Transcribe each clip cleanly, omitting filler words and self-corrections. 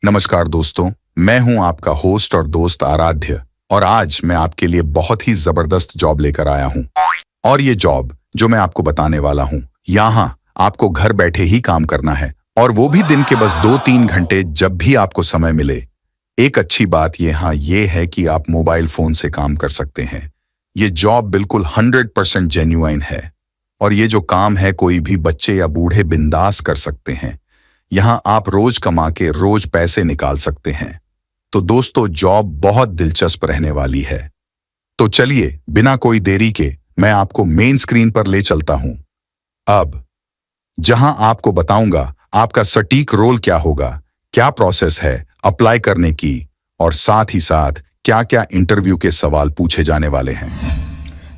नमस्कार दोस्तों, मैं हूं आपका होस्ट और दोस्त आराध्य और आज मैं आपके लिए बहुत ही जबरदस्त जॉब लेकर आया हूं। और ये जॉब जो मैं आपको बताने वाला हूं, यहाँ आपको घर बैठे ही काम करना है और वो भी दिन के बस 2-3 घंटे जब भी आपको समय मिले। एक अच्छी बात यहाँ ये है कि आप मोबाइल फोन से काम कर सकते हैं। ये जॉब बिल्कुल 100% जेन्युइन है और ये जो काम है कोई भी बच्चे या बूढ़े बिंदास कर सकते हैं। यहाँ आप रोज कमा के रोज पैसे निकाल सकते हैं। तो दोस्तों, जॉब बहुत दिलचस्प रहने वाली है। तो चलिए बिना कोई देरी के मैं आपको मेन स्क्रीन पर ले चलता हूं। अब जहां आपको बताऊंगा आपका सटीक रोल क्या होगा, क्या प्रोसेस है अप्लाई करने की और साथ ही साथ क्या क्या इंटरव्यू के सवाल पूछे जाने वाले हैं।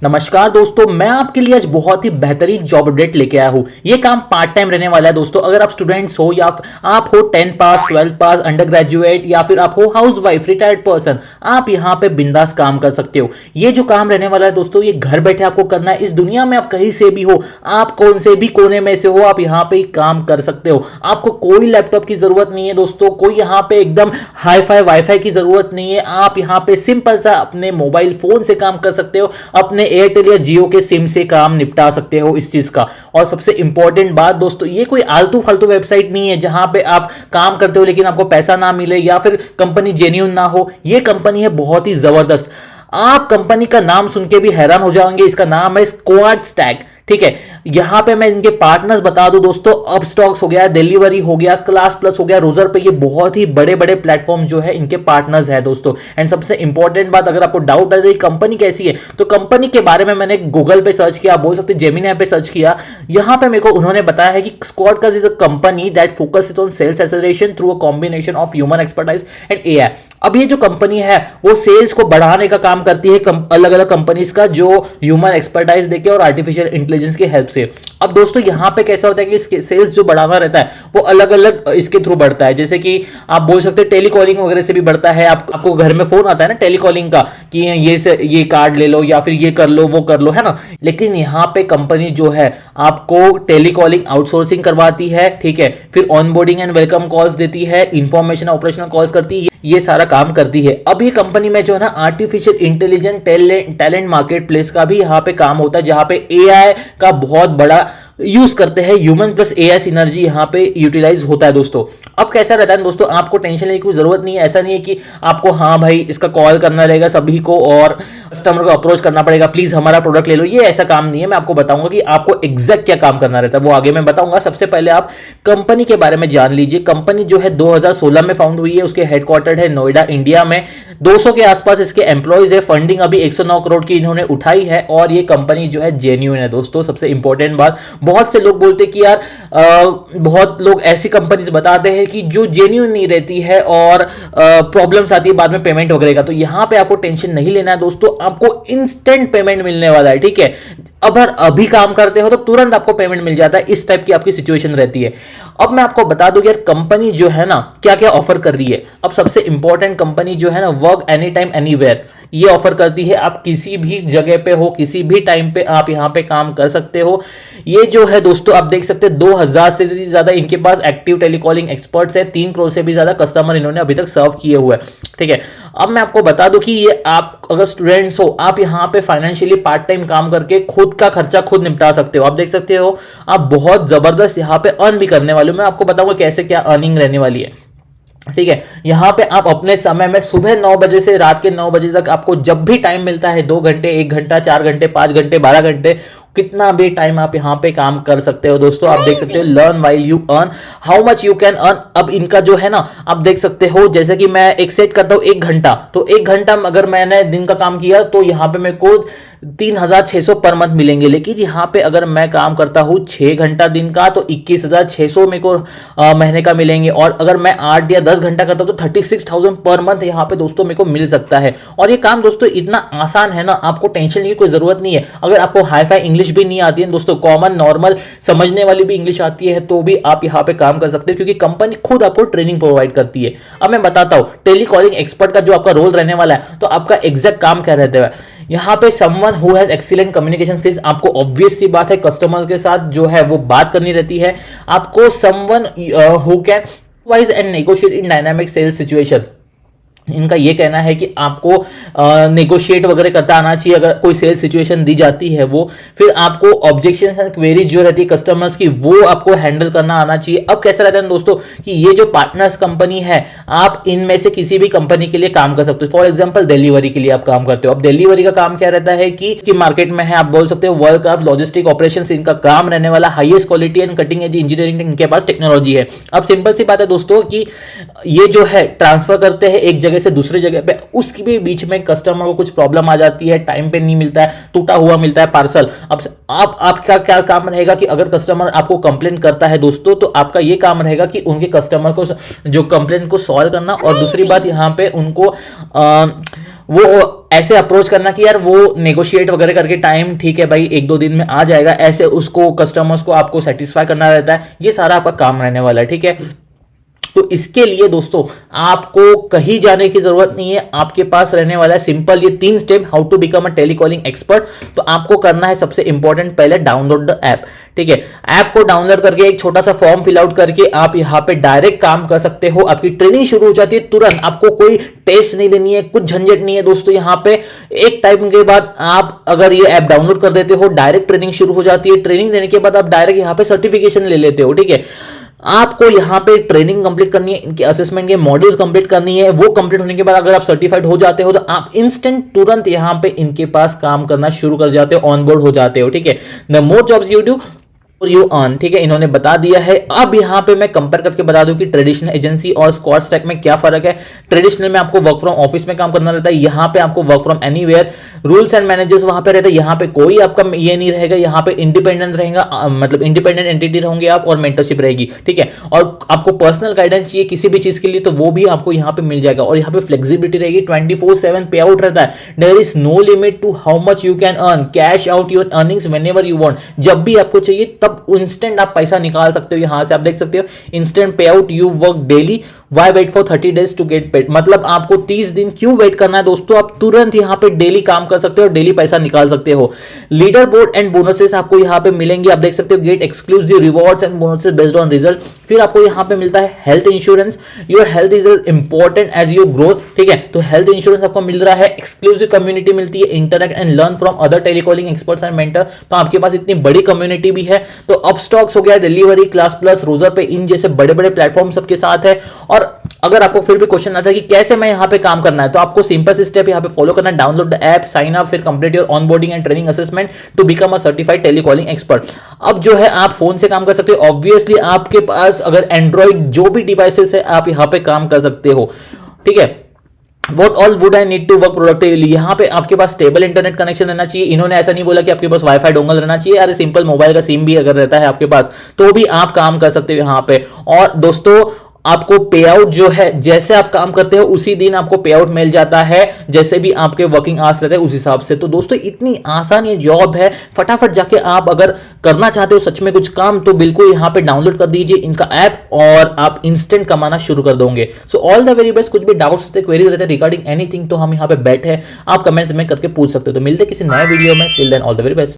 नमस्कार दोस्तों, मैं आपके लिए आज बहुत ही बेहतरीन जॉब अपडेट लेके आया हूँ। ये काम पार्ट टाइम रहने वाला है दोस्तों। अगर आप स्टूडेंट्स हो या आप हो 10 पास, 12 पास, अंडर ग्रेजुएट या फिर आप हो हाउस वाइफ, रिटायर्ड पर्सन, आप यहाँ पे बिंदास काम कर सकते हो। ये जो काम रहने वाला है दोस्तों, ये घर बैठे आपको करना है। इस दुनिया में आप कहीं से भी हो, आप कौन से भी कोने में से हो, आप यहाँ पे काम कर सकते हो। आपको कोई लैपटॉप की जरूरत नहीं है दोस्तों, कोई यहाँ पे एकदम हाई फाई वाईफाई की जरूरत नहीं है। आप यहाँ पे सिंपल सा अपने मोबाइल फोन से काम कर सकते हो, अपने एयरटेल या जियो के सिम से काम निपटा सकते हो इस चीज का। और सबसे इंपॉर्टेंट बात दोस्तों, ये कोई आलतू फालतू वेबसाइट नहीं है जहां पे आप काम करते हो लेकिन आपको पैसा ना मिले या फिर कंपनी जेन्युइन ना हो। ये कंपनी है बहुत ही जबरदस्त। आप कंपनी का नाम सुन के भी हैरान हो जाओगे। इसका नाम है स्क्वाड स्टैक। ठीक है, यहां पे मैं इनके पार्टनर्स बता दूं दोस्तों, अब स्टॉक्स हो गया, डिलीवरी हो गया, क्लास प्लस हो गया, रोजर पे, ये बहुत ही बड़े बड़े प्लेटफॉर्म जो है इनके पार्टनर्स है दोस्तों। एंड सबसे इंपॉर्टेंट बात, अगर आपको डाउट है कंपनी कैसी है, तो कंपनी के बारे में मैंने गूगल पे सर्च किया, आप बोल सकते जेमिनी ऐप पे सर्च किया। यहां पे मेरे को उन्होंने बताया है कि स्क्वाड का is a company that focuses on sales acceleration through a combination of human expertise and AI. अब ये जो कंपनी है वो सेल्स को बढ़ाने का काम करती है अलग अलग कंपनीज का, जो ह्यूमन एक्सपर्टाइज देके और आर्टिफिशियल इंटेलिजेंस की हेल्प से। अब दोस्तों यहाँ पे कैसा होता है कि इसके सेल्स जो बढ़ाना रहता है वो अलग अलग इसके थ्रू बढ़ता है। जैसे कि आप बोल सकते हैं टेलीकॉलिंग वगैरह से भी बढ़ता है। आपको घर में फोन आता है ना टेलीकॉलिंग का कि ये कार्ड ले लो या फिर ये कर लो वो कर लो, है ना। लेकिन यहाँ पे कंपनी जो है आपको टेलीकॉलिंग आउटसोर्सिंग करवाती है, ठीक है, फिर ऑनबोर्डिंग एंड वेलकम कॉल्स देती है, इंफॉर्मेशन ऑपरेशनल कॉल्स करती है, ये सारा काम करती है। अब ये कंपनी में जो है ना artificial intelligence talent market place का भी यहाँ पे काम होता है, जहां पे एआई का बहुत बड़ा यूज करते हैं। ह्यूमन प्लस एआई सिनर्जी यहाँ पे यूटिलाइज होता है दोस्तों। अब कैसा रहता है दोस्तों, आपको टेंशन लेने की जरूरत नहीं है। ऐसा नहीं है कि आपको हाँ भाई इसका कॉल करना रहेगा सभी को और कस्टमर को अप्रोच करना पड़ेगा, प्लीज हमारा प्रोडक्ट ले लो। ये ऐसा काम नहीं है। मैं आपको बताऊंगा कि आपको एग्जैक्ट क्या काम करना रहता है, वो आगे मैं बताऊंगा। सबसे पहले आप कंपनी के बारे में जान लीजिए। कंपनी जो है 2016 में फाउंड हुई है, उसके हेडक्वार्टर है नोएडा इंडिया में। 200 के आसपास इसके एम्प्लॉयज है। फंडिंग अभी 109 करोड़ की इन्होंने उठाई है और ये कंपनी जो है जेन्युइन है दोस्तों। सबसे इंपॉर्टेंट बात, बहुत से लोग बोलते कि यार बहुत लोग ऐसी कंपनीज बताते हैं कि जो जेन्युइन नहीं रहती है और प्रॉब्लम्स आती है बाद में पेमेंट वगैरह का। तो यहां पे आपको टेंशन नहीं लेना है दोस्तों, आपको इंस्टेंट पेमेंट मिलने वाला है, ठीक है। अगर अभी काम करते हो तो तुरंत आपको पेमेंट मिल जाता है, इस टाइप की आपकी सिचुएशन रहती है। अब मैं आपको बता दूं यार कंपनी जो है ना क्या क्या ऑफर कर रही है। अब सबसे इंपॉर्टेंट, कंपनी जो है ना वर्क एनी टाइम एनीवेयर, ये ऑफर करती है। आप किसी भी जगह पे हो, किसी भी टाइम पे आप यहाँ पे काम कर सकते हो। ये जो है दोस्तों आप देख सकते हैं 2000 से ज्यादा इनके पास एक्टिव टेलीकॉलिंग एक्सपर्ट्स है। 3 करोड़ से भी ज्यादा कस्टमर इन्होंने अभी तक सर्व किए हुए हैं, ठीक है। अब मैं आपको बता दूं कि ये आप अगर स्टूडेंट्स हो, आप यहाँ पे फाइनेंशियली पार्ट टाइम काम करके खुद का खर्चा खुद निपटा सकते हो। आप देख सकते हो आप बहुत जबरदस्त यहाँ पे अर्न भी करने वाले हो। मैं आपको बताऊंगा कैसे क्या अर्निंग रहने वाली है, ठीक है। यहां पे आप अपने समय में सुबह 9 बजे से रात के 9 बजे तक आपको जब भी टाइम मिलता है, 2 घंटे, 1 घंटा, 4 घंटे, 5 घंटे, 12 घंटे, कितना भी टाइम आप यहां पे काम कर सकते हो दोस्तों। आप देख सकते हो learn while you earn, how much you can earn. अब इनका जो है ना आप देख सकते हो, जैसे कि मैं एक सेट करता हूं 1 घंटा, तो 1 घंटा अगर मैंने दिन का काम किया तो यहां पे मेरे को 3600 पर मंथ मिलेंगे। लेकिन यहां पे अगर मैं काम करता हूं 6 घंटा दिन का तो 21600 मेरे को महीने का मिलेंगे। और अगर मैं 8 या 10 घंटा करता हूं तो 36000 पर मंथ यहां पे दोस्तों मेरे को मिल सकता है। और ये काम दोस्तों इतना आसान है ना, आपको टेंशन लेने की कोई जरूरत नहीं है। अगर आपको हाई फाई इंग्लिश भी नहीं आती है दोस्तों, कॉमन नॉर्मल समझने वाली भी इंग्लिश आती है, तो भी आप यहां पे काम कर सकते हो क्योंकि कंपनी खुद आपको ट्रेनिंग प्रोवाइड करती है। अब मैं बताता हूं टेलीकॉलिंग एक्सपर्ट का जो आपका रोल रहने वाला है, तो आपका एग्जैक्ट काम क्या रहता है। यहां पे someone who has excellent communication skills, आपको ऑब्वियस सी बात है कस्टमर्स के साथ जो है वो बात करनी रहती है। आपको someone who can wise and negotiate in dynamic sales situation. इनका ये कहना है कि आपको नेगोशिएट वगैरह करता आना चाहिए अगर कोई सेल्स सिचुएशन दी जाती है वो। फिर आपको ऑब्जेक्शंस एंड क्वेरीज जो रहती है कस्टमर्स की वो आपको हैंडल करना आना चाहिए। अब कैसा रहता है दोस्तों कि ये जो पार्टनर्स कंपनी है, आप इनमें से किसी भी कंपनी के लिए काम कर सकते हो। फॉर एग्जाम्पल डिलीवरी के लिए आप काम करते हो। अब डिलीवरी का काम क्या रहता है कि मार्केट में है, आप बोल सकते हो वर्ल्ड कप लॉजिस्टिक ऑपरेशन इनका काम रहने वाला, highest quality and cutting edge engineering इनके पास टेक्नोलॉजी है। अब सिंपल सी बात है दोस्तों कि ये जो है ट्रांसफर करते हैं एक जगह से दूसरी जगह पे, उसके भी बीच में कस्टमर को कुछ प्रॉब्लम आ जाती है, टाइम पे नहीं मिलता है, टूटा हुआ मिलता है पार्सल। अब आपका क्या काम रहेगा कि अगर कस्टमर आपको कंप्लेंट करता है दोस्तों, तो आपका ये काम रहेगा कि उनके कस्टमर को जो कंप्लेंट को सॉल्व करना, और दूसरी बात यहां पे उनको वो ऐसे अप्रोच करना कि यार वो नेगोशिएट वगैरह करके टाइम ठीक है भाई 1-2 दिन में आ जाएगा, ऐसे उसको कस्टमर्स को आपको सेटिस्फाई करना रहता है। ये सारा आपका काम रहने वाला है, ठीक है। तो इसके लिए दोस्तों आपको कहीं जाने की जरूरत नहीं है, आपके पास रहने वाला है सिंपल ये 3 step, how to become a telecalling expert. तो आपको करना है सबसे इंपॉर्टेंट, पहले डाउनलोड द ऐप, ठीक है। ऐप को डाउनलोड करके एक छोटा सा फॉर्म फिल आउट करके आप यहां पे डायरेक्ट काम कर सकते हो। आपकी ट्रेनिंग शुरू हो जाती है तुरंत, आपको कोई टेस्ट नहीं देनी है, कुछ झंझट नहीं है दोस्तों। यहां पे एक टाइम के बाद आप अगर ये ऐप डाउनलोड कर देते हो, डायरेक्ट ट्रेनिंग शुरू हो जाती है। ट्रेनिंग देने के बाद आप डायरेक्ट यहां पे सर्टिफिकेशन ले लेते हो, ठीक है। आपको यहां पे ट्रेनिंग कंप्लीट करनी है, इनके असेसमेंट के मॉड्यूल्स कंप्लीट करनी है। वो कंप्लीट होने के बाद अगर आप सर्टिफाइड हो जाते हो तो आप इंस्टेंट तुरंत यहां पे इनके पास काम करना शुरू कर जाते हो, ऑन बोर्ड हो जाते हो, ठीक है। The more jobs you do you earn, ठीक है, इन्होंने बता दिया है। अब यहां पे मैं कंपेयर करके बता दूं कि ट्रेडिशनल एजेंसी और स्क्वाड स्टैक में क्या फर्क है। ट्रेडिशनल में आपको वर्क फ्रॉम ऑफिस में काम करना रहता है, यहां पे आपको work from anywhere, rules and managers वहां पे रहते हैं। यहां पे कोई आपका ये नहीं रहेगा, यहां पे इंडिपेंडेंट रहेगा, मतलब इंडिपेंडेंट एंटिटी होंगे आप, और मेंटरशिप रहेगी, ठीक है। और आपको पर्सनल गाइडेंस चाहिए किसी भी चीज के लिए तो वो भी आपको यहां पे मिल जाएगा। और यहां पे फ्लेक्सिबिलिटी रहेगी, 24/7 पे आउट रहता है। There is no limit to how much you can earn, cash out your earnings whenever you want. जब भी आपको चाहिए तब इंस्टेंट आप पैसा निकाल सकते हो। यहां से आप देख सकते हो instant pay out, you work daily, why wait for 30 days to get paid. मतलब आपको 30 दिन क्यों वेट करना है दोस्तों, आप तुरंत यहां पे डेली काम कर सकते हो, डेली पैसा निकाल सकते हो। लीडर बोर्ड एंड बोनसेस आपको यहां पे मिलेंगे, आप देख सकते हो। Get exclusive rewards and bonuses based on result. फिर आपको यहां पे मिलता है health insurance, your health is important as your growth, ठीक है। तो हेल्थ इंश्योरेंस आपको मिल रहा है। एक्सक्लूसिव कम्युनिटी मिलती है, interact and learn from other telecalling experts and mentor. तो आपके पास इतनी बड़ी कम्युनिटी भी है। तो अपस्टॉक्स हो गया, डिलीवरी, क्लास प्लस, रोजर पे, इन जैसे बड़े बड़े प्लेटफॉर्म सबके साथ है। और अगर आपको फिर भी क्वेश्चन आता है कि कैसे मैं यहां पे काम करना है, तो आपको सिंपल सी स्टेप यहां पे फॉलो करना है। Download the app, sign up, फिर complete your onboarding and training assessment to become a certified telecalling expert. अब जो है आप फोन से काम कर सकते हो। ऑब्वियसली आपके पास अगर एंड्रॉइड जो भी डिवाइसेस है आप यहां पे काम कर सकते हो, ठीक है। What all would I need to work productively? यहाँ पे आपके पास स्टेबल इंटरनेट कनेक्शन रहना चाहिए। इन्होंने ऐसा नहीं बोला कि आपके पास वाईफाई डोंगल रहना चाहिए, अरे सिंपल मोबाइल का सिम भी अगर रहता है आपके पास तो भी आप काम कर सकते हो यहाँ पे। और दोस्तों आपको पे आउट जो है, जैसे आप काम करते हो उसी दिन आपको पे आउट मिल जाता है, जैसे भी आपके वर्किंग आवर्स रहते हैं उस हिसाब से। तो दोस्तों इतनी आसान ये जॉब है, फटाफट जाके आप अगर करना चाहते हो सच में कुछ काम तो बिल्कुल यहाँ पे डाउनलोड कर दीजिए इनका ऐप और आप इंस्टेंट कमाना शुरू कर दोगे। So all the very best. कुछ भी डाउट्स रहते, क्वेरी रहते रिगार्डिंग एनीथिंग तो हम यहाँ पे बैठे हैं, आप कमेंट्स में करके पूछ सकते हो। तो मिलते किसी नए वीडियो में, till then all the very best.